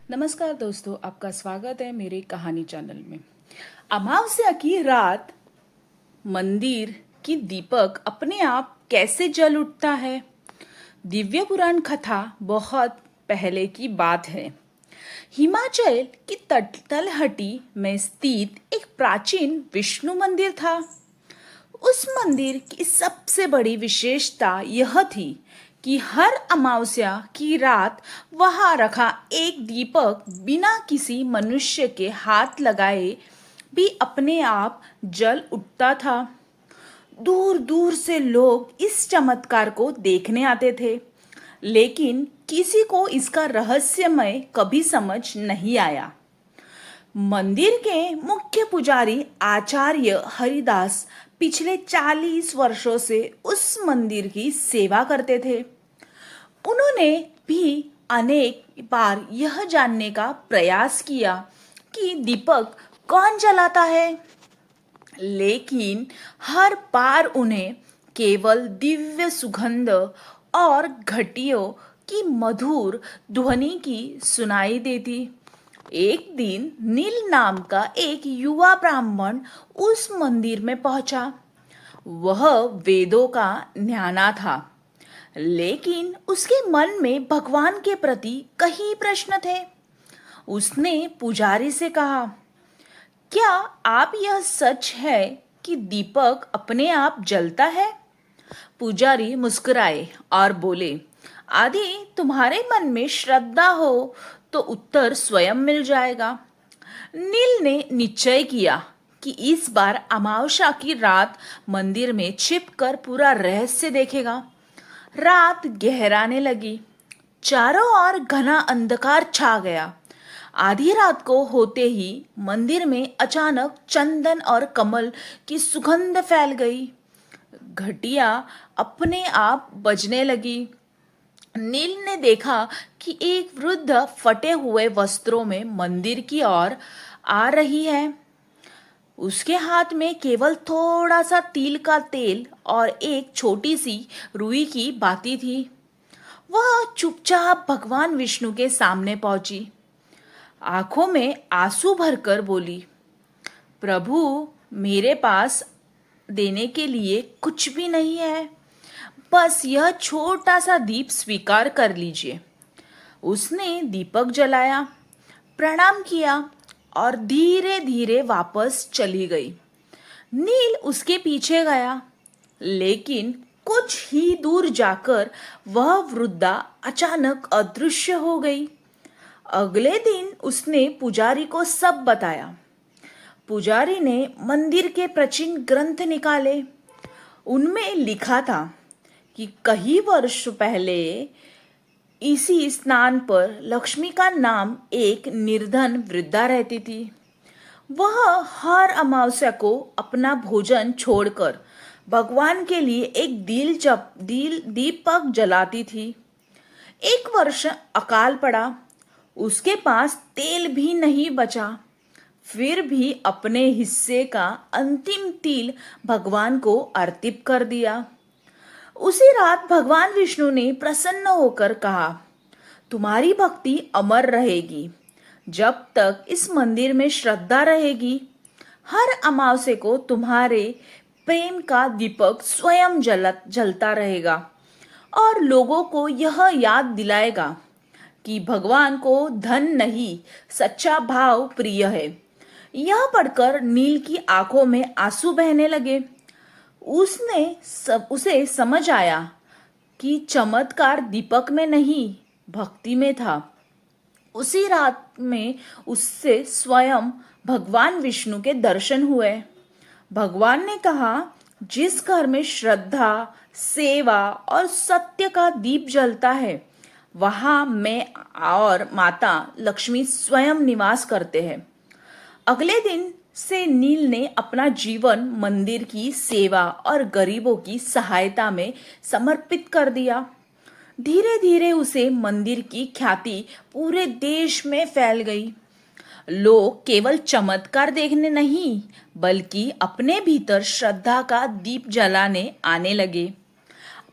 नमस्कार दोस्तों, आपका स्वागत है मेरे कहानी चैनल में। अमावस्या की रात मंदिर की दीपक अपने आप कैसे जल उठता है। दिव्य पुराण कथा बहुत पहले की बात है। हिमाचल की तलहटी में स्थित एक प्राचीन विष्णु मंदिर था। उस मंदिर की सबसे बड़ी विशेषता यह थी कि हर अमावस्या की रात वहां रखा एक दीपक बिना किसी मनुष्य के हाथ लगाए भी अपने आप जल उठता था। दूर दूर से लोग इस चमत्कार को देखने आते थे, लेकिन किसी को इसका रहस्यमय कभी समझ नहीं आया। मंदिर के मुख्य पुजारी आचार्य हरिदास पिछले 40 वर्षों से उस मंदिर की सेवा करते थे। उन्होंने भी अनेक बार यह जानने का प्रयास किया कि दीपक कौन जलाता है, लेकिन हर बार उन्हें केवल दिव्य सुगंध और घंटियों की मधुर ध्वनि की सुनाई देती। एक दिन नील नाम का एक युवा ब्राह्मण उस मंदिर में पहुंचा। वह वेदों का ज्ञाता था, लेकिन उसके मन में भगवान के प्रति कई प्रश्न थे। उसने पुजारी से कहा, क्या आप यह सच है कि दीपक अपने आप जलता है? पुजारी मुस्कुराए और बोले, आदि तुम्हारे मन में श्रद्धा हो तो उत्तर स्वयं मिल जाएगा। नील ने निश्चय किया कि इस बार अमावस्या की रात मंदिर में छिपकर पूरा रहस्य देखेगा। रात गहराने लगी। चारों ओर घना अंधकार छा गया। आधी रात को होते ही मंदिर में अचानक चंदन और कमल की सुगंध फैल गई। घटिया अपने आप बजने लगी। नील ने देखा कि एक वृद्ध फटे हुए वस्त्रों में मंदिर की ओर आ रही है। उसके हाथ में केवल थोड़ा सा तिल का तेल और एक छोटी सी रुई की बाती थी। वह चुपचाप भगवान विष्णु के सामने पहुंची। आंखों में आंसू भरकर बोली, प्रभु, मेरे पास देने के लिए कुछ भी नहीं है, बस यह छोटा सा दीप स्वीकार कर लीजिए। उसने दीपक जलाया, प्रणाम किया और धीरे धीरे वापस चली गई। नील उसके पीछे गया, लेकिन कुछ ही दूर जाकर वह वृद्धा अचानक अदृश्य हो गई। अगले दिन उसने पुजारी को सब बताया। पुजारी ने मंदिर के प्राचीन ग्रंथ निकाले। उनमें लिखा था कि कई वर्ष पहले इसी स्थान पर लक्ष्मी का नाम एक निर्धन वृद्धा रहती थी। वह हर अमावस्या को अपना भोजन छोड़कर भगवान के लिए एक दीपक जलाती थी। एक वर्ष अकाल पड़ा। उसके पास तेल भी नहीं बचा। फिर भी अपने हिस्से का अंतिम तिल भगवान को अर्पित कर दिया। उसी रात भगवान विष्णु ने प्रसन्न होकर कहा, तुम्हारी भक्ति अमर रहेगी। जब तक इस मंदिर में श्रद्धा रहेगी, हर अमावस्या को तुम्हारे प्रेम का दीपक स्वयं जलता रहेगा और लोगों को यह याद दिलाएगा कि भगवान को धन नहीं, सच्चा भाव प्रिय है। यह पढ़कर नील की आंखों में आंसू बहने लगे। उसे समझ आया कि चमत्कार दीपक में नहीं, भक्ति में था। उसी रात में उससे स्वयं भगवान विष्णु के दर्शन हुए। भगवान ने कहा, जिस घर में श्रद्धा, सेवा और सत्य का दीप जलता है, वहां मैं और माता लक्ष्मी स्वयं निवास करते हैं। अगले दिन से नील ने अपना जीवन मंदिर की सेवा और गरीबों की सहायता में समर्पित कर दिया। धीरे धीरे उसे मंदिर की ख्याति पूरे देश में फैल गई। लोग केवल चमत्कार देखने नहीं, बल्कि अपने भीतर श्रद्धा का दीप जलाने आने लगे।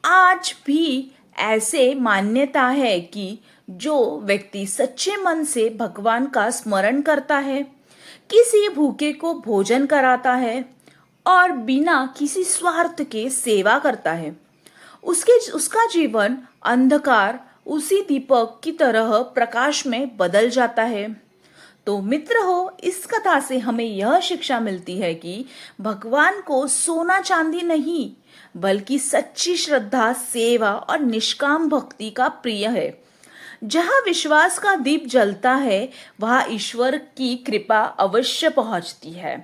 आज भी ऐसे मान्यता है कि जो व्यक्ति सच्चे मन से भगवान का स्मरण करता है, किसी भूखे को भोजन कराता है और बिना किसी स्वार्थ के सेवा करता है, उसका जीवन अंधकार उसी दीपक की तरह प्रकाश में बदल जाता है। तो मित्र हो, इस कथा से हमें यह शिक्षा मिलती है कि भगवान को सोना चांदी नहीं बल्कि सच्ची श्रद्धा, सेवा और निष्काम भक्ति का प्रिय है। जहाँ विश्वास का दीप जलता है वहाँ ईश्वर की कृपा अवश्य पहुँचती है।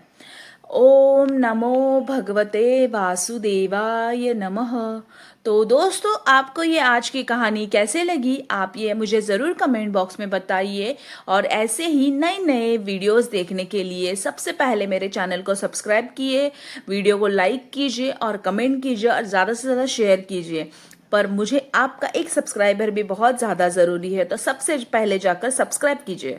ओम नमो भगवते वासुदेवाय नमः। तो दोस्तों, आपको ये आज की कहानी कैसे लगी, आप ये मुझे ज़रूर कमेंट बॉक्स में बताइए। और ऐसे ही नए नए वीडियोस देखने के लिए सबसे पहले मेरे चैनल को सब्सक्राइब कीजिए, वीडियो को लाइक कीजिए और कमेंट कीजिए और ज़्यादा से ज़्यादा शेयर कीजिए। पर मुझे आपका एक सब्सक्राइबर भी बहुत ज़्यादा ज़रूरी है, तो सबसे पहले जाकर सब्सक्राइब कीजिए।